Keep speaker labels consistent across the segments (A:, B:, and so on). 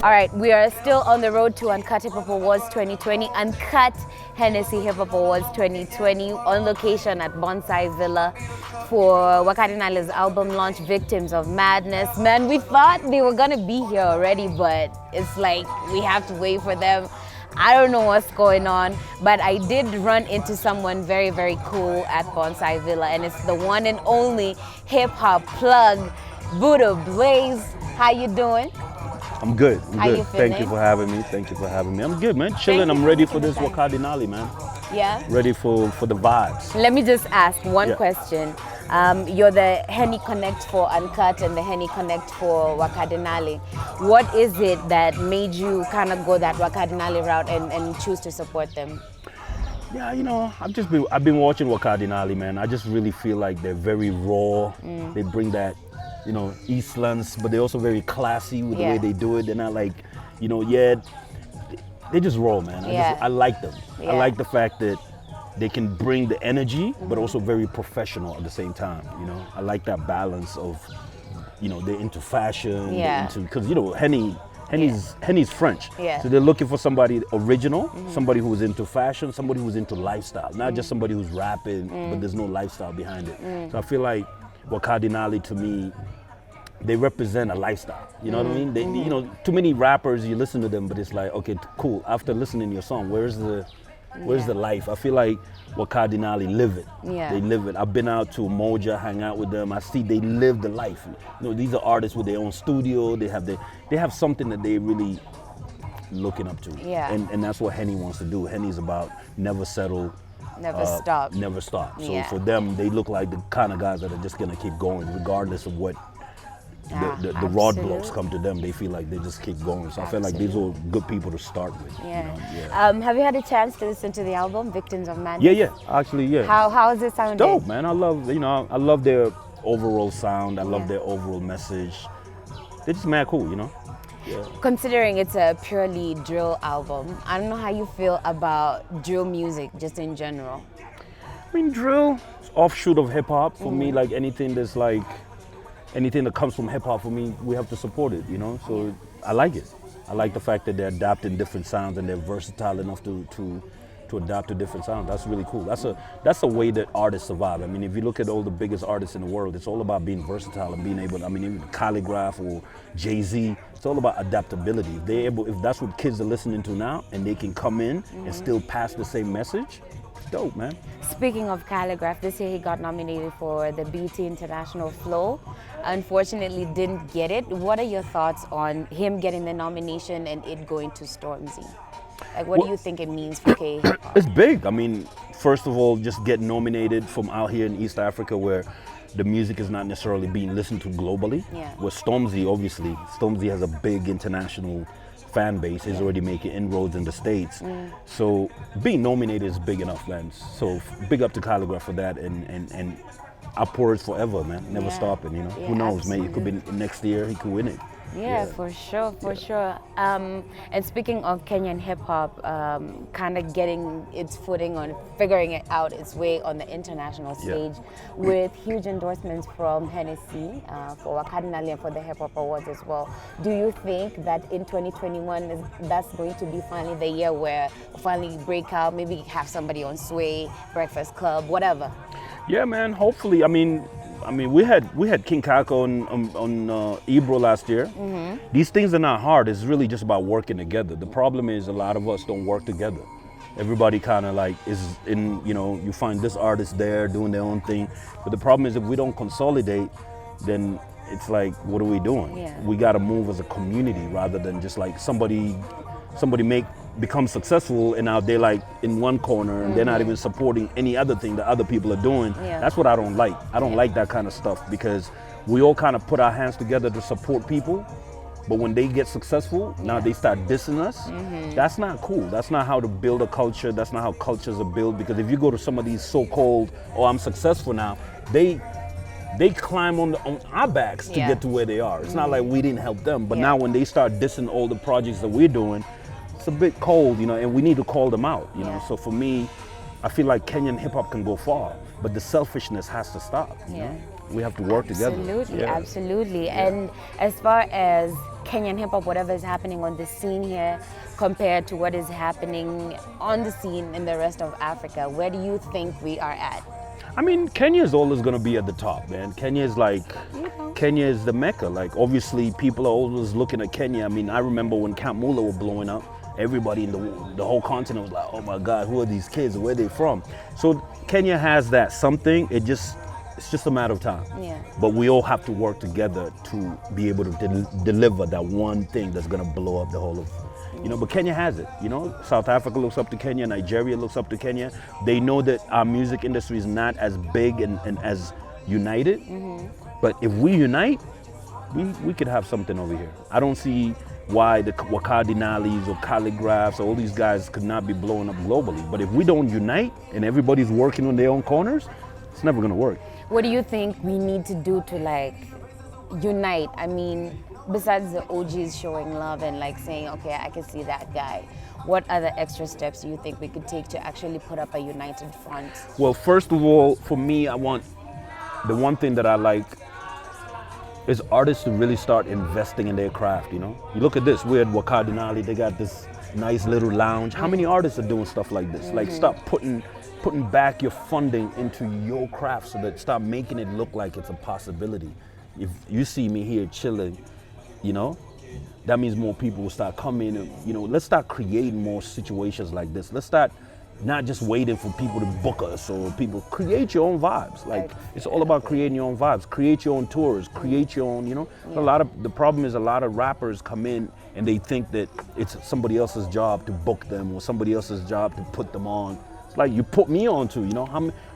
A: All right, we are still on the road to Uncut Hip Hop Awards 2020, Uncut Hennessy Hip Hop Awards 2020, on location at Bonsai Villa for Wakadinali's album launch, Victims of Madness. Man, we thought they were gonna be here already, but it's like we have to wait for them. I don't know what's going on, but I did run into someone very, very cool at Bonsai Villa, and it's the one and only hip hop plug, Buddha Blaze. How you doing?
B: I'm good.
A: How you feeling?
B: Thank you for having me. I'm good, man. Chilling. I'm ready for this Wakadinali, man.
A: Yeah?
B: Ready for the vibes.
A: Let me just ask one question. You're the Henny Connect for Uncut and the Henny Connect for Wakadinali. What is it that made you kind of go that Wakadinali route and choose to support them?
B: Yeah, you know, I've been watching Wakadinali, man. I just really feel like they're very raw. They bring that, you know, Eastlands, but they're also very classy with the way they do it. They're not like, you know, they're just raw, man. I like them.
A: Yeah.
B: I like the fact that they can bring the energy, but also very professional at the same time. You know, I like that balance of, you know, they're into fashion, because you know, Henny's French, so they're looking for somebody original, somebody who's into fashion, somebody who's into lifestyle, not just somebody who's rapping, but there's no lifestyle behind it. So I feel like Wakadinali, to me, they represent a lifestyle. You know what I mean? They, you know, too many rappers, you listen to them, but it's like, okay, cool. After listening to your song, where's the life? I feel like Wakadinali live it.
A: Yeah.
B: They live it. I've been out to Moja, hang out with them. I see they live the life. You know, these are artists with their own studio. They have something that they really looking up to.
A: Yeah.
B: And that's what Henny wants to do. Henny's about never settle.
A: Never stop.
B: Never stop. So for them, they look like the kind of guys that are just gonna keep going regardless of what the roadblocks come to them. They feel like they just keep going. So I feel like these are good people to start with.
A: Yeah.
B: You know?
A: Have you had a chance to listen to the album, Victims of Madness?
B: Yeah. Actually, yeah.
A: How is it sounding?
B: Dope, man. I love their overall sound. I love their overall message. They're just mad cool, you know? Yeah.
A: Considering it's a purely drill album, I don't know how you feel about drill music just in general.
B: I mean, drill is offshoot of hip hop. For me, like anything that comes from hip hop, for me, we have to support it, you know? So I like it. I like the fact that they're adapting different sounds and they're versatile enough to adapt to different sounds. That's really cool. That's a way that artists survive. I mean, if you look at all the biggest artists in the world, it's all about being versatile and being able to, I mean, even Calligraph or Jay-Z, it's all about adaptability. If that's what kids are listening to now and they can come in and still pass the same message, it's dope, man.
A: Speaking of Calligraph, this year he got nominated for the BT International Flow. Unfortunately, didn't get it. What are your thoughts on him getting the nomination and it going to Stormzy? Like, what do you think it means for K hip hop?
B: It's big. I mean, first of all, just getting nominated from out here in East Africa where the music is not necessarily being listened to globally.
A: Yeah.
B: With Stormzy, obviously, Stormzy has a big international fan base. He's already making inroads in the States. So being nominated is big enough, man. So big up to Calligraph for that, and upwards forever, man. Never stopping, you know. Who knows, man? It could be next year, he could win it.
A: Yeah, for sure. And speaking of Kenyan hip hop, kind of getting its footing on figuring it out its way on the international stage with huge endorsements from Hennessy for Wakadinali and for the Hip Hop Awards as well. Do you think that in 2021 that's going to be finally the year where we'll finally break out, maybe have somebody on Sway, Breakfast Club, whatever?
B: Yeah, man. Hopefully. I mean, we had King Kaka on Ebro last year. These things are not hard. It's really just about working together. The problem is a lot of us don't work together. Everybody kind of like is in, you know, you find this artist there doing their own thing. But the problem is if we don't consolidate, then it's like, what are we doing?
A: Yeah.
B: We got to move as a community rather than just like somebody become successful and now they're like in one corner and they're not even supporting any other thing that other people are doing. That's what I don't like. I don't like that kind of stuff because we all kind of put our hands together to support people, but when they get successful, now they start dissing us. That's not cool. That's not how to build a culture. That's not how cultures are built, because if you go to some of these so-called, oh, I'm successful now, they climb on our backs to get to where they are. It's not like we didn't help them, but now when they start dissing all the projects that we're doing, it's a bit cold, you know, and we need to call them out, you know. So for me, I feel like Kenyan hip hop can go far, but the selfishness has to stop, you know. We have to work together.
A: Absolutely. And as far as Kenyan hip hop, whatever is happening on the scene here, compared to what is happening on the scene in the rest of Africa? Where do you think we are at?
B: I mean, Kenya is always going to be at the top, man. Kenya is like, Kenya is the Mecca. Like, obviously, people are always looking at Kenya. I mean, I remember when Camp Mula were blowing up, everybody in the whole continent was like, oh my God, who are these kids? Where are they from? So Kenya has that something. It's just a matter of time.
A: Yeah.
B: But we all have to work together to be able to deliver that one thing that's going to blow up the whole of, but Kenya has it, South Africa looks up to Kenya, Nigeria looks up to Kenya. They know that our music industry is not as big and as united, but if we unite, we could have something over here. I don't see why the Wakadinalis or Calligraphs or all these guys could not be blowing up globally. But if we don't unite and everybody's working on their own corners, it's never gonna work.
A: What do you think we need to do to unite? I mean, besides the OGs showing love and saying, okay, I can see that guy, what other extra steps do you think we could take to actually put up a united front?
B: Well, first of all, for me, the one thing that I like is artists to really start investing in their craft, You look at this, we're at Wakadinali, they got this nice little lounge. How many artists are doing stuff like this? Stop putting back your funding into your craft so that stop making it look like it's a possibility. If you see me here chilling, that means more people will start coming and, let's start creating more situations like this. Let's start not just waiting for people to book us or people. Create your own vibes. It's all about creating your own vibes. Create your own tours. Create your own, the problem is a lot of rappers come in and they think that it's somebody else's job to book them or somebody else's job to put them on. It's like you put me on too,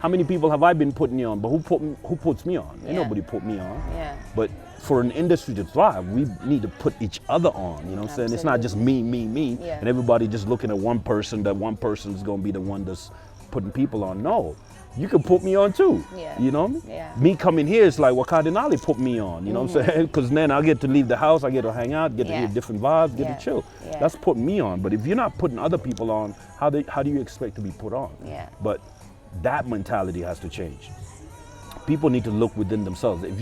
B: How many people have I been putting you on? But who puts me on? Ain't nobody put me on.
A: Yeah.
B: But for an industry to thrive, we need to put each other on, what I'm saying? It's not just me, and everybody just looking at one person, that one person is going to be the one that's putting people on. No, you can put me on too,
A: Yeah.
B: Me coming here is like Wakadinali put me on, what I'm saying? Because then I get to leave the house, I get to hang out, get to hear different vibes, get to chill.
A: Yeah.
B: That's putting me on. But if you're not putting other people on, how do you expect to be put on?
A: Yeah.
B: But that mentality has to change. People need to look within themselves. If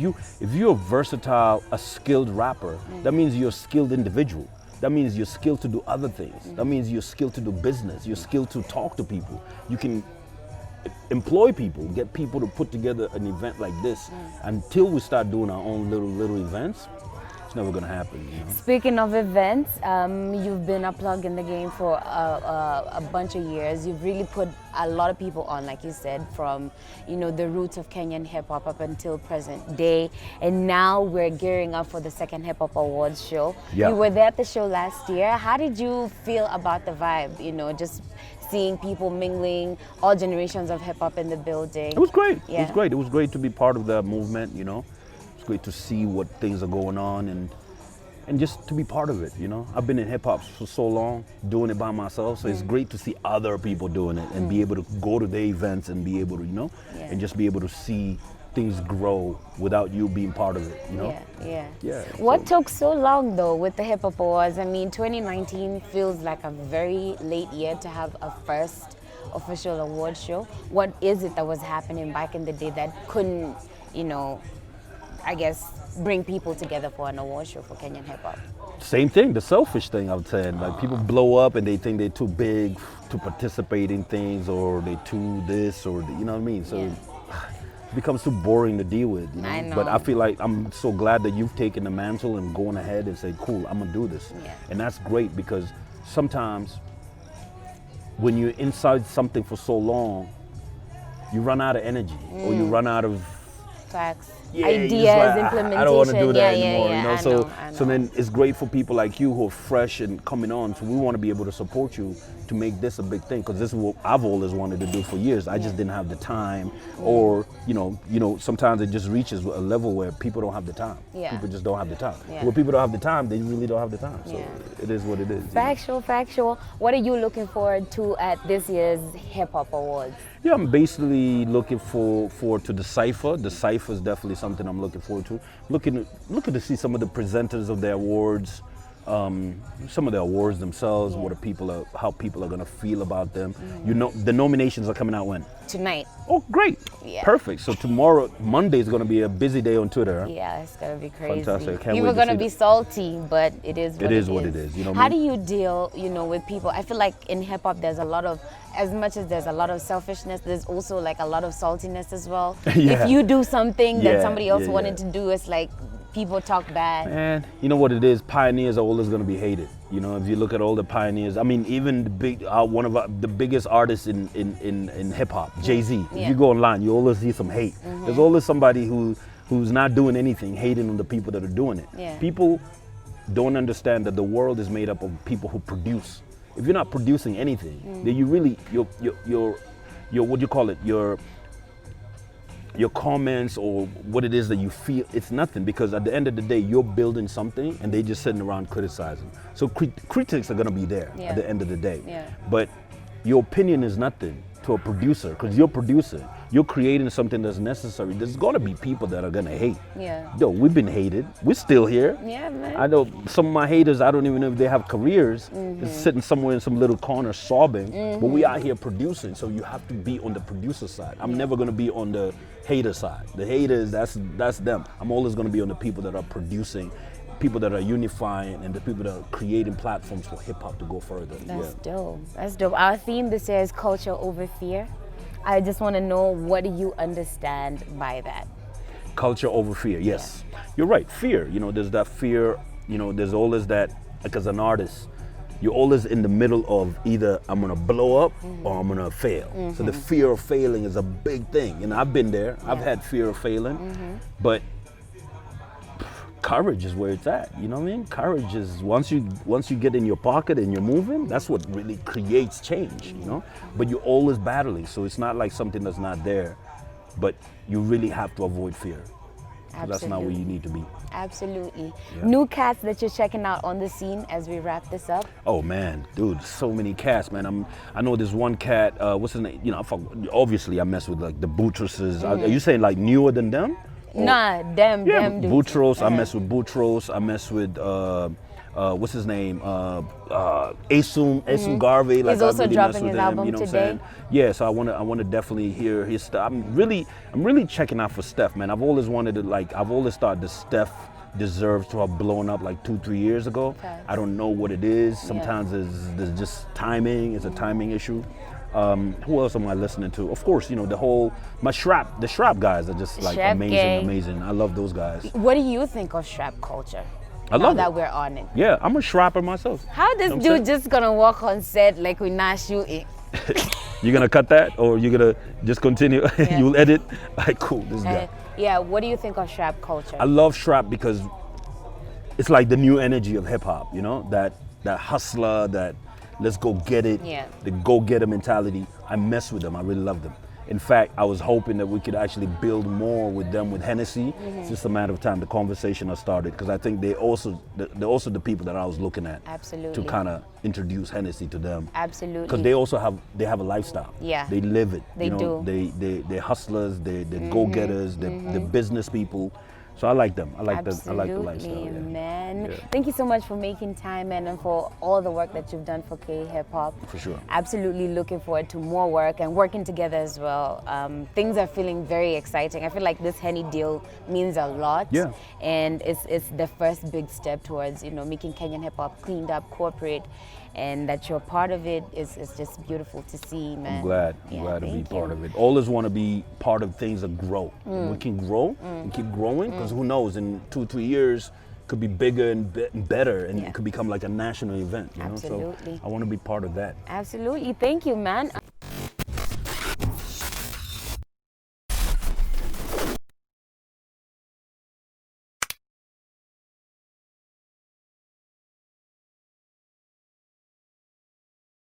B: you're a versatile, a skilled rapper, that means you're a skilled individual. That means you're skilled to do other things. That means you're skilled to do business. You're skilled to talk to people. You can employ people, get people to put together an event like this. Until we start doing our own little events, it's never gonna happen.
A: Speaking of events, you've been a plug in the game for a bunch of years. You've really put a lot of people on, like you said, from the roots of Kenyan hip hop up until present day, and now we're gearing up for the second Hip Hop Awards show.
B: Yeah.
A: You were there at the show last year. How did you feel about the vibe? Just seeing people mingling, all generations of hip hop in the building.
B: It was great.
A: Yeah.
B: It was great. It was great to be part of that movement. It's great to see what things are going on and just to be part of it. I've been in hip hop for so long, doing it by myself. So it's great to see other people doing it and be able to go to the events and be able to, and just be able to see things grow without you being part of it. Yeah.
A: What took so long though with the Hip Hop Awards? I mean, 2019 feels like a very late year to have a first official award show. What is it that was happening back in the day that couldn't, I guess, bring people together for an award show for Kenyan hip hop?
B: Same thing, the selfish thing, I would say. Like people blow up and they think they're too big to participate in things, or they too this, or you know what I mean? So it becomes too boring to deal with,
A: I know.
B: But I feel like I'm so glad that you've taken the mantle and going ahead and say, cool, I'm gonna do this.
A: Yeah.
B: And that's great, because sometimes when you're inside something for so long, you run out of energy or you run out of
A: Facts.
B: yeah,
A: Ideas, implementation.
B: I don't want to do that anymore.
A: Yeah,
B: I
A: know.
B: So then it's great for people like you who are fresh and coming on. So we want to be able to support you to make this a big thing, because this is what I've always wanted to do for years. I just didn't have the time, or sometimes it just reaches a level where people don't have the time.
A: Yeah.
B: People just don't have the time.
A: Yeah.
B: When people don't have the time, they really don't have the time. So it is what it is.
A: Factual. What are you looking forward to at this year's Hip Hop Awards?
B: Yeah, I'm basically looking forward to the Cypher. The Cypher is definitely something I'm looking forward to. Looking to see some of the presenters of the awards. some of the awards themselves, how people are gonna feel about them. You know, the nominations are coming out when?
A: Tonight.
B: Oh, great.
A: Yeah.
B: Perfect. So tomorrow, Monday, is gonna be a busy day on Twitter. Huh?
A: Yeah, it's gonna be crazy.
B: Fantastic. Can't
A: People are
B: wait to
A: gonna
B: see
A: be
B: that.
A: salty, but it is what
B: it is. You know what
A: How
B: I mean?
A: do you deal, with people? I feel like in hip hop, there's a lot of, as much as there's a lot of selfishness, there's also like a lot of saltiness as well.
B: Yeah.
A: If you do something that
B: Yeah,
A: somebody else
B: yeah,
A: wanted
B: yeah.
A: to do, it's like people talk bad.
B: Man, you know what it is? Pioneers are always going to be hated. You know, if you look at all the pioneers, I mean, even the one of the biggest artists in hip hop, Jay-Z.
A: Yeah.
B: If you go online, you always see some hate. There's always somebody who's not doing anything, hating on the people that are doing it.
A: Yeah.
B: People don't understand that the world is made up of people who produce. If you're not producing anything, then you really your what do you call it? Your comments or what it is that you feel, it's nothing, because at the end of the day, you're building something and they just sitting around criticizing. So critics are gonna be there at the end of the day.
A: Yeah.
B: But your opinion is nothing to a producer, because you're producing, you're creating something that's necessary. There's gonna be people that are gonna hate.
A: Yeah.
B: Yo, we've been hated. We're still here.
A: Yeah, man.
B: I know some of my haters, I don't even know if they have careers, just sitting somewhere in some little corner sobbing, but we out here producing, so you have to be on the producer side. I'm never gonna be on the hater side. The haters, that's them. I'm always gonna be on the people that are producing, people that are unifying, and the people that are creating platforms for hip hop to go further.
A: That's dope. That's dope. Our theme this year is culture over fear. I just want to know, what do you understand by that?
B: Culture over fear, yes. You're right, fear. You know, there's that fear, there's always that, like as an artist, you're always in the middle of either I'm gonna blow up or I'm gonna fail. So the fear of failing is a big thing. And I've been there, I've had fear of failing, but courage is where it's at. You know what I mean? Courage is once you get in your pocket and you're moving, that's what really creates change, But you're always battling, so it's not like something that's not there, but you really have to avoid fear. That's not where you need to be.
A: Absolutely.
B: Yeah.
A: New cats that you're checking out on the scene as we wrap this up?
B: Oh man, dude, so many cats, man. I know there's one cat, what's his name? Obviously I mess with like the Boutrouses. Are you saying like newer than them?
A: Nah, them dudes.
B: Boutros, I mess with Boutros, I mess with what's his name? Asum Garvey. Like,
A: He's also
B: I really
A: dropping
B: mess with
A: his
B: him,
A: album
B: you know
A: today.
B: What I'm saying? Yeah, so I wanna definitely hear his stuff. I'm really checking out for Steph, man. I've always thought that Steph deserves to have blown up like 2-3 years ago.
A: Okay.
B: I don't know what it is. Sometimes there's just timing. It's a timing issue. Who else am I listening to? Of course, the Shrap guys are just like
A: Shrap gang.
B: amazing. I love those guys.
A: What do you think of Shrap culture?
B: I
A: now
B: love
A: that
B: it.
A: we're on it.
B: Yeah, I'm a Shrapper myself.
A: How this
B: You know what I'm
A: dude just gonna walk on set like we not shooting?
B: You gonna cut that, or you gonna just continue? You'll edit. Like, cool, this guy.
A: Yeah, what do you think of Shrap culture?
B: I love Shrap because it's like the new energy of hip hop. That hustler, that let's go get it, the go getter mentality. I mess with them. I really love them. In fact, I was hoping that we could actually build more with them with Hennessy. It's just a matter of time. The conversation has started, because I think they're also the people that I was looking at.
A: Absolutely.
B: To kind of introduce Hennessy to them.
A: Absolutely.
B: Because they have a lifestyle.
A: Yeah.
B: They live it.
A: They do.
B: They're hustlers. They're go-getters. They're business people. So I like them. I like the lifestyle. Yeah.
A: Man.
B: Yeah.
A: Thank you so much for making time, man, and for all the work that you've done for K Hip Hop.
B: For sure.
A: Absolutely looking forward to more work and working together as well. Things are feeling very exciting. I feel like this Henny deal means a lot.
B: Yeah.
A: And it's the first big step towards, making Kenyan hip hop cleaned up, corporate, and that you're part of it is just beautiful to see, man.
B: I'm glad to be part of it. Always want to be part of things that grow. We can grow and keep growing, because who knows, in 2-3 years could be bigger and better, and it could become like a national event.
A: Absolutely.
B: So I want to be part of that.
A: Absolutely. Thank you, man.